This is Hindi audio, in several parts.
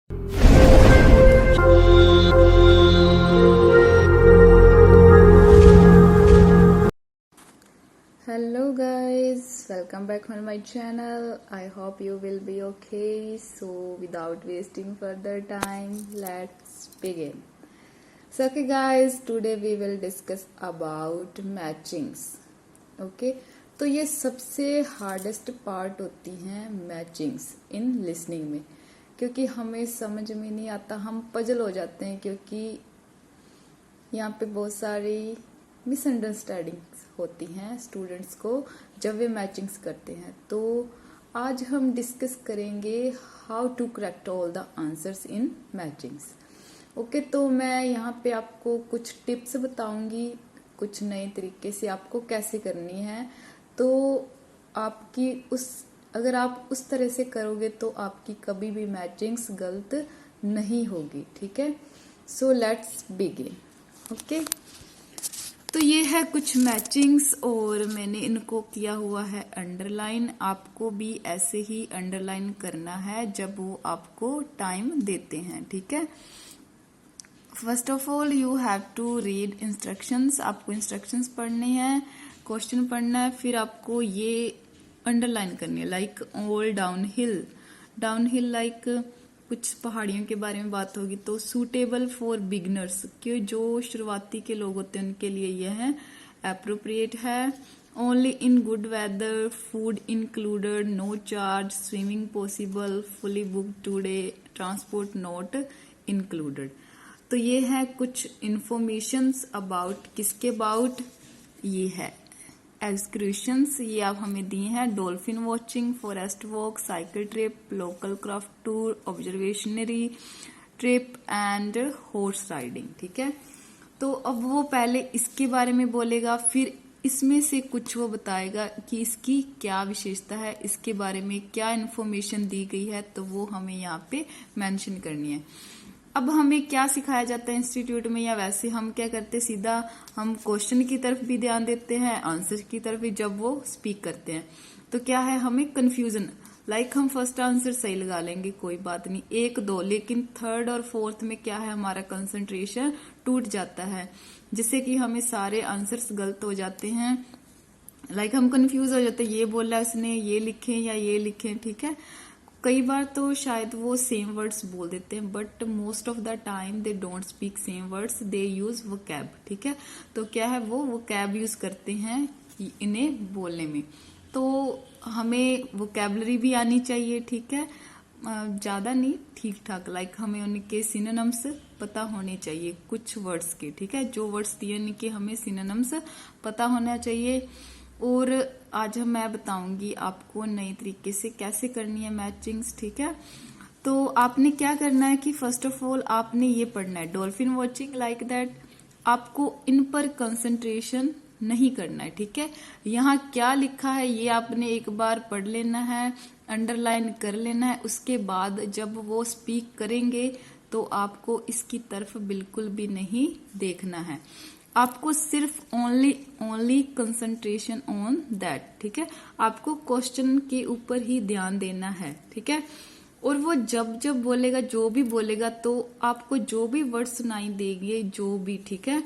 Hello guys, welcome back on my channel. I hope you will be okay. So without wasting further time, let's begin. So okay guys, today we will discuss about matchings. Okay, तो ये सबसे हार्डेस्ट पार्ट होती हैं मैचिंग्स इन लिसनिंग में, क्योंकि हमें समझ में नहीं आता, हम पजल हो जाते हैं क्योंकि यहाँ पे बहुत सारी मिसअंडरस्टैंडिंग्स होती हैं स्टूडेंट्स को जब वे मैचिंग्स करते हैं। तो आज हम डिस्कस करेंगे how to correct all the answers in matchings. Okay, तो मैं यहाँ पे आपको कुछ टिप्स बताऊंगी, कुछ नए तरीके से आपको कैसे करनी है। तो आपकी अगर आप उस तरह से करोगे तो आपकी कभी भी मैचिंग्स गलत नहीं होगी। ठीक है, सो लेट्स बिगिन। ओके, तो ये है कुछ मैचिंग्स और मैंने इनको किया हुआ है अंडरलाइन। आपको भी ऐसे ही अंडरलाइन करना है जब वो आपको टाइम देते हैं। ठीक है, first of all you have to read instructions. आपको इंस्ट्रक्शंस पढ़ने हैं, क्वेश्चन पढ़ना है, फिर आपको ये अंडरलाइन करनी है। Like all down hill like कुछ पहाड़ियों के बारे में बात होगी तो सूटेबल फॉर बिगनर्स, कि जो शुरुआती के लोग होते हैं उनके लिए यह है। एप्रोप्रिएट है। Only in good weather, food included, no charge, swimming possible, fully book today, transport not included. तो ये है कुछ इंफॉर्मेशंस अबाउट, किसके अबाउट, ये है एक्सक्रूशंस, ये आप हमें दिए हैं। Dolphin watching, forest walk, cycle trip, local craft tour, observationary trip and horse riding. ठीक है, तो अब वो पहले इसके बारे में बोलेगा, फिर इसमें से कुछ वो बताएगा कि इसकी क्या विशेषता है, इसके बारे में क्या इन्फॉर्मेशन दी गई है, तो वो हमें यहाँ पे मेंशन करनी है। अब हमें क्या सिखाया जाता है इंस्टीट्यूट में, या वैसे हम क्या करते हैं, सीधा हम क्वेश्चन की तरफ भी ध्यान देते हैं, आंसर की तरफ भी जब वो स्पीक करते हैं। तो क्या है, हमें कंफ्यूजन, लाइक हम फर्स्ट आंसर सही लगा लेंगे, कोई बात नहीं, एक दो, लेकिन थर्ड और फोर्थ में क्या है, हमारा कंसंट्रेशन टूट जाता है, जिससे कि हमें सारे आंसर्स गलत हो जाते हैं। लाइक हम कंफ्यूज हो जाते हैं, ये बोला उसने, ये लिखें या ये लिखें। ठीक है, कई बार तो शायद वो सेम वर्ड्स बोल देते हैं, but most of the time they don't speak same words, they use vocab. ठीक है, तो क्या है, वो वोकैब यूज करते हैं इन्हें बोलने में। तो हमें वोकैबलरी भी आनी चाहिए। ठीक है, ज्यादा नहीं, ठीक ठाक, लाइक हमें उनके सिनोनिम्स पता होने चाहिए कुछ वर्ड्स के। ठीक है, जो वर्ड्स दिए उनके हमें सिनोनिम्स पता होना चाहिए। और आज मैं बताऊंगी आपको नए तरीके से कैसे करनी है मैचिंग्स। ठीक है, तो आपने क्या करना है कि फर्स्ट ऑफ ऑल आपने ये पढ़ना है डॉल्फिन वॉचिंग, लाइक दैट आपको इन पर कंसंट्रेशन नहीं करना है। ठीक है, यहाँ क्या लिखा है ये आपने एक बार पढ़ लेना है, अंडरलाइन कर लेना है। उसके बाद जब वो स्पीक करेंगे तो आपको इसकी तरफ बिल्कुल भी नहीं देखना है, आपको सिर्फ ओनली कंसंट्रेशन ऑन दैट। ठीक है, आपको क्वेश्चन के ऊपर ही ध्यान देना है। ठीक है, और वो जब जब बोलेगा, जो भी बोलेगा, तो आपको जो भी वर्ड सुनाई देंगे, जो भी, ठीक है,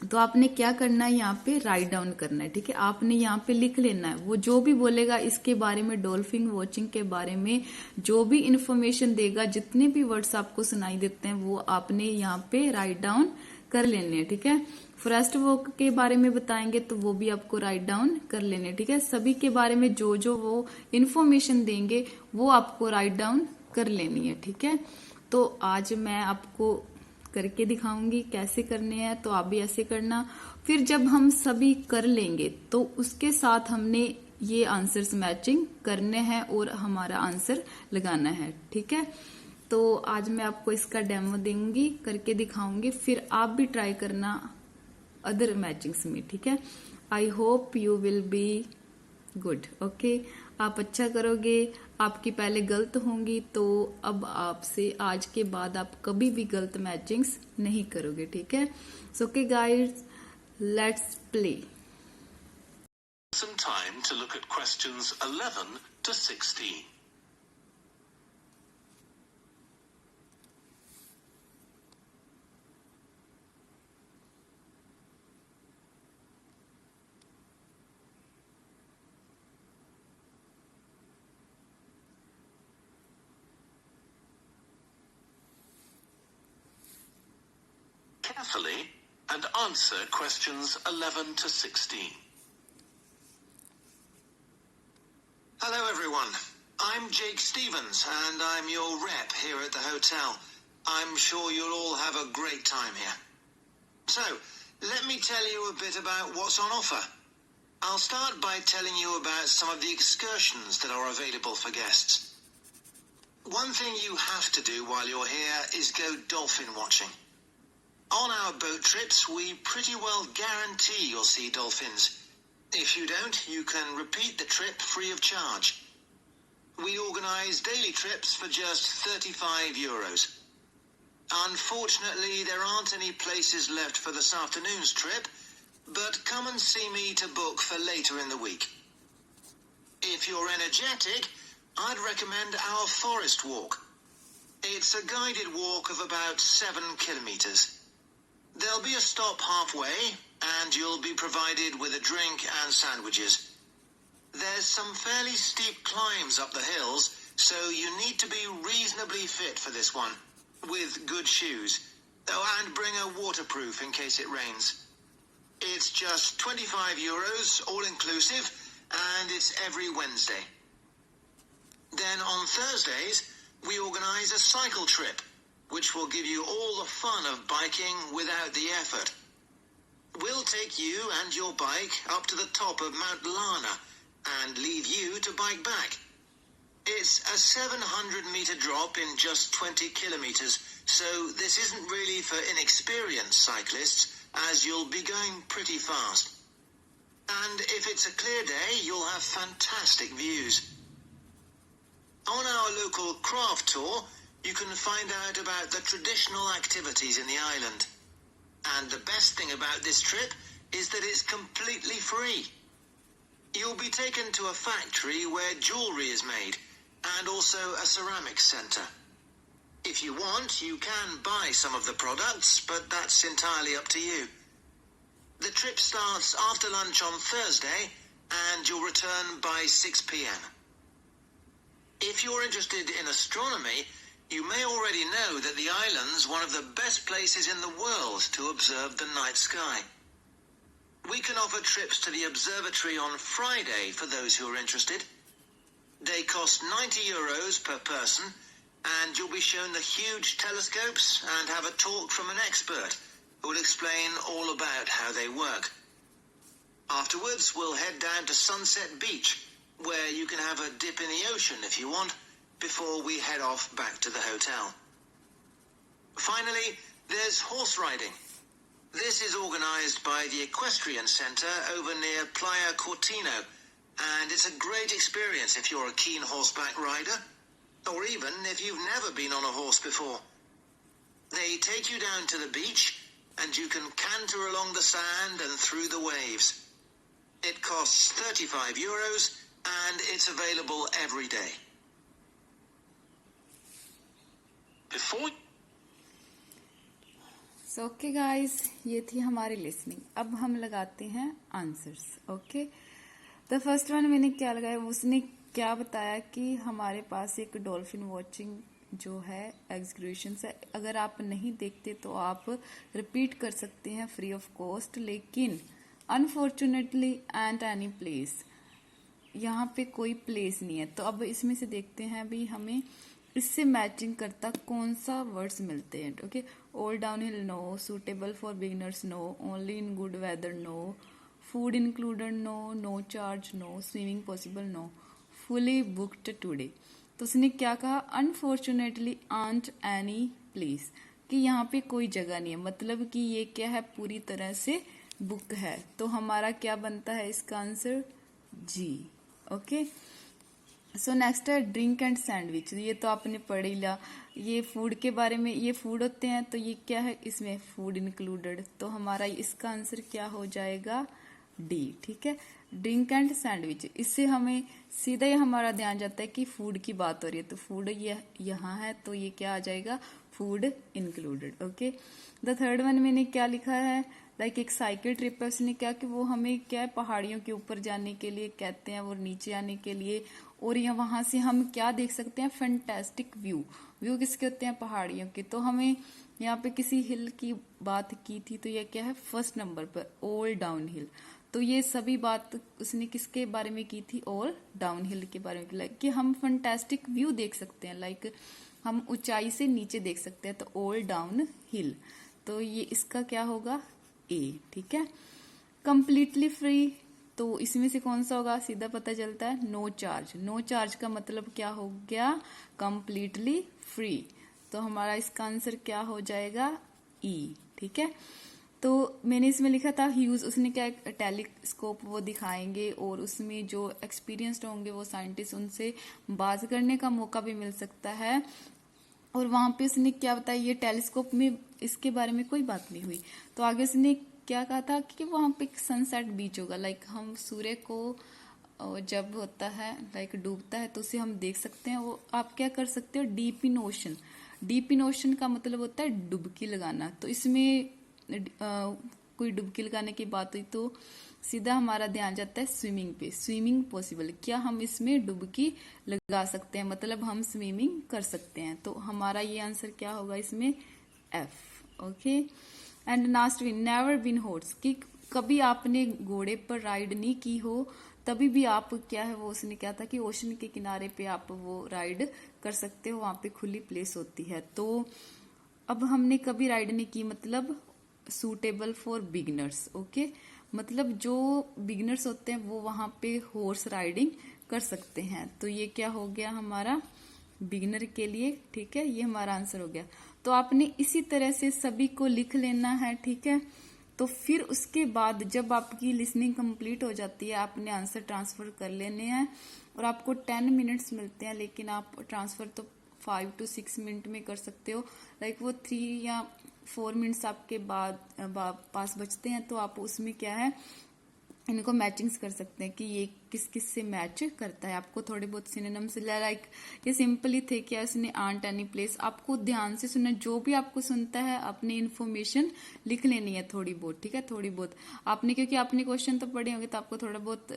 तो आपने क्या करना है, यहाँ पे राइट डाउन करना है। ठीक है, आपने यहाँ पे लिख लेना है, वो जो भी बोलेगा इसके बारे में, डॉल्फिन वॉचिंग के बारे में जो भी इंफॉर्मेशन देगा, जितने भी वर्ड्स आपको सुनाई देते हैं, वो आपने यहाँ पे राइट डाउन कर लेने हैं। ठीक है, फॉरेस्ट वॉक के बारे में बताएंगे तो वो भी आपको राइट डाउन कर लेने। ठीक है, सभी के बारे में जो जो वो इन्फॉर्मेशन देंगे वो आपको राइट डाउन कर लेनी है। ठीक है, तो आज मैं आपको करके दिखाऊंगी कैसे करने हैं, तो आप भी ऐसे करना। फिर जब हम सभी कर लेंगे तो उसके साथ हमने ये आंसर्स मैचिंग करने हैं और हमारा आंसर लगाना है। ठीक है, तो आज मैं आपको इसका डेमो दूंगी, करके दिखाऊंगी, फिर आप भी ट्राई करना अदर मैचिंग्स में। ठीक है, I hope you will be good. Okay, आप अच्छा करोगे, आपकी पहले गलत होंगी, तो अब आपसे आज के बाद आप कभी भी गलत मैचिंग्स नहीं करोगे। ठीक है, so okay guys, let's play. Some time to look at questions 11 to 16. carefully and answer questions 11 to 16. Hello everyone, I'm Jake Stevens and I'm your rep here at the hotel. I'm sure you'll all have a great time here. So, let me tell you a bit about what's on offer. I'll start by telling you about some of the excursions that are available for guests. One thing you have to do while you're here is go dolphin watching. On our boat trips, we pretty well guarantee you'll see dolphins. If you don't, you can repeat the trip free of charge. We organise daily trips for just €35. Unfortunately, there aren't any places left for this afternoon's trip, but come and see me to book for later in the week. If you're energetic, I'd recommend our forest walk. It's a guided walk of about 7 kilometres. There'll be a stop halfway, and you'll be provided with a drink and sandwiches. There's some fairly steep climbs up the hills, so you need to be reasonably fit for this one, with good shoes. Oh, and bring a waterproof in case it rains. It's just €25, all inclusive, and it's every Wednesday. Then on Thursdays, we organise a cycle trip, which will give you all the fun of biking without the effort. We'll take you and your bike up to the top of Mount Lana and leave you to bike back. It's a 700-metre drop in just 20 kilometres, so this isn't really for inexperienced cyclists, as you'll be going pretty fast. And if it's a clear day, you'll have fantastic views. On our local craft tour, you can find out about the traditional activities in the island. And the best thing about this trip is that it's completely free. You'll be taken to a factory where jewellery is made, and also a ceramics centre. If you want, you can buy some of the products, but that's entirely up to you. The trip starts after lunch on Thursday, and you'll return by 6 p.m. If you're interested in astronomy, you may already know that the island's one of the best places in the world to observe the night sky. We can offer trips to the observatory on Friday for those who are interested. They cost €90 per person, and you'll be shown the huge telescopes and have a talk from an expert who will explain all about how they work. Afterwards, we'll head down to Sunset Beach, where you can have a dip in the ocean if you want, before we head off back to the hotel. Finally, there's horse riding. This is organised by the Equestrian Centre over near Playa Cortino, and it's a great experience if you're a keen horseback rider, or even if you've never been on a horse before. They take you down to the beach, and you can canter along the sand and through the waves. It costs €35, and it's available every day. Before so okay guys, ये थी हमारी लिसनिंग. अब हम लगाते हैं answers. Okay, the first one मैंने क्या लगाया, उसने क्या बताया कि हमारे पास एक डॉल्फिन वॉचिंग जो है एग्जीक्यूशन है. अगर आप नहीं देखते तो आप रिपीट कर सकते हैं फ्री ऑफ कॉस्ट, लेकिन अनफॉर्चुनेटली एंड एनी प्लेस, यहाँ पे कोई प्लेस नहीं है. तो अब इसमें से देखते हैं भी हमें इससे मैचिंग करता कौन सा वर्ड्स मिलते हैं. Okay, all downhill no, suitable for beginners no, only in good weather no, food included no, no charge no, swimming possible no, fully booked today. तो उसने क्या कहा, अनफॉर्चुनेटली आंट एनी प्लेस, कि यहाँ पे कोई जगह नहीं है, मतलब कि ये क्या है, पूरी तरह से बुक है. तो हमारा क्या बनता है इसका आंसर, जी. ओके, सो नेक्स्ट है ड्रिंक एंड सैंडविच. ये तो आपने पढ़ ही लिया, ये फूड के बारे में, ये फूड होते हैं, तो ये क्या है, इसमें फूड इंक्लूडेड. तो हमारा इसका आंसर क्या हो जाएगा, डी. ठीक है, ड्रिंक एंड सैंडविच. इससे हमें सीधा ही हमारा ध्यान जाता है कि फूड की बात हो रही है, तो फूड ये यहाँ है, तो ये क्या आ जाएगा, food included. Okay, the third one मैंने क्या लिखा है, लाइक एक साइकिल ट्रिप है. उसने क्या कि वो हमें क्या है, पहाड़ियों के ऊपर जाने के लिए कहते हैं और नीचे आने के लिए, और यहाँ वहां से हम क्या देख सकते हैं, फैंटास्टिक व्यू। व्यू किसके होते हैं, पहाड़ियों के। तो हमें यहाँ पे किसी हिल की बात की थी, तो ये क्या है, फर्स्ट नंबर पर ऑल डाउन हिल। तो ये सभी बात उसने किसके बारे में की थी, ऑल डाउन हिल के बारे में, लाइक कि हम फैंटास्टिक व्यू देख सकते हैं, लाइक हम ऊंचाई से नीचे देख सकते हैं, तो ऑल डाउन हिल। तो ये इसका क्या होगा, ए। ठीक है। कंप्लीटली फ्री, तो इसमें से कौन सा होगा, सीधा पता चलता है, नो चार्ज। नो चार्ज का मतलब क्या हो गया, कंप्लीटली फ्री। तो हमारा इसका आंसर क्या हो जाएगा, ई। ठीक है। तो मैंने इसमें लिखा था ह्यूज, उसने क्या टेलीस्कोप वो दिखाएंगे और उसमें जो एक्सपीरियंस्ड होंगे वो साइंटिस्ट, उनसे बात करने का मौका भी मिल सकता है। और वहां पे उसने क्या बताया, ये टेलीस्कोप में इसके बारे में कोई बात नहीं हुई। तो आगे उसने क्या कहा था कि वहां पे सनसेट बीच होगा, लाइक हम सूर्य को जब होता है, लाइक डूबता है, तो उसे हम देख सकते हैं। वो आप क्या कर सकते हो, deep in ocean. Deep in ocean का मतलब होता है डुबकी लगाना। तो इसमें कोई डुबकी लगाने की बात हुई तो सीधा हमारा ध्यान जाता है स्विमिंग पे। स्विमिंग पॉसिबल, क्या हम इसमें डुबकी लगा सकते हैं, मतलब हम स्विमिंग कर सकते हैं। तो हमारा ये आंसर क्या होगा इसमें, F. Okay. And last win, never been horse, कि कभी आपने घोड़े पर राइड नहीं की हो, तभी भी आप क्या है वो, उसने क्या था कि ओशन के किनारे पे आप वो राइड कर सकते हो, वहां पे खुली प्लेस होती है। तो अब हमने कभी राइड नहीं की, मतलब सूटेबल फॉर बिगिनर्स। ओके, मतलब जो बिगिनर्स होते हैं वो वहां पे हॉर्स राइडिंग कर सकते हैं। तो ये क्या हो गया हमारा, बिगिनर के लिए। ठीक है, ये हमारा आंसर हो गया। तो आपने इसी तरह से सभी को लिख लेना है। ठीक है। तो फिर उसके बाद जब आपकी लिसनिंग कंप्लीट हो जाती है, आपने आंसर ट्रांसफर कर लेने हैं और आपको 10 मिनट्स मिलते हैं, लेकिन आप ट्रांसफर तो 5 to 6 मिनट में कर सकते हो। लाइक वो 3 या 4 मिनट्स आपके पास बचते हैं, तो आप उसमें क्या है, इनको मैचिंग्स कर सकते हैं कि ये किस किस से मैच करता है। आपको थोड़े बहुत सिनोनिम्स, लाइक ये सिंपली थे कि उसने आंट एनी प्लेस। आपको ध्यान से सुनना, जो भी आपको सुनता है अपनी इन्फॉर्मेशन लिख लेनी है थोड़ी बहुत। ठीक है, थोड़ी बहुत आपने, क्योंकि आपने क्वेश्चन तो पढ़े होंगे तो आपको थोड़ा बहुत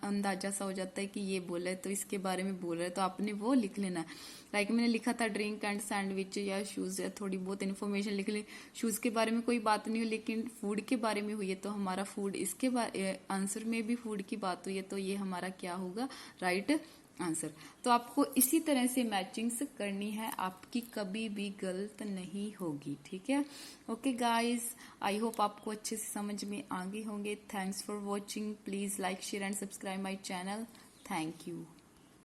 अंदाजा सा हो जाता है कि ये बोला है तो इसके बारे में बोल रहा है, तो आपने वो लिख लेना है। लाइक मैंने लिखा था ड्रिंक एंड सैंडविच या शूज, या थोड़ी बहुत इन्फॉर्मेशन लिख ली। शूज के बारे में कोई बात नहीं हुई, लेकिन फूड के बारे में हुई है, तो हमारा फूड, इसके आंसर में भी फूड की बात हुई है, तो ये हमारा क्या होगा, राइट आंसर। तो आपको इसी तरह से मैचिंग्स करनी है, आपकी कभी भी गलत नहीं होगी। ठीक है। ओके गाइज, आई होप आपको अच्छे से समझ में आ गए होंगे। Thanks for watching. Please like, share and subscribe my channel. Thank you.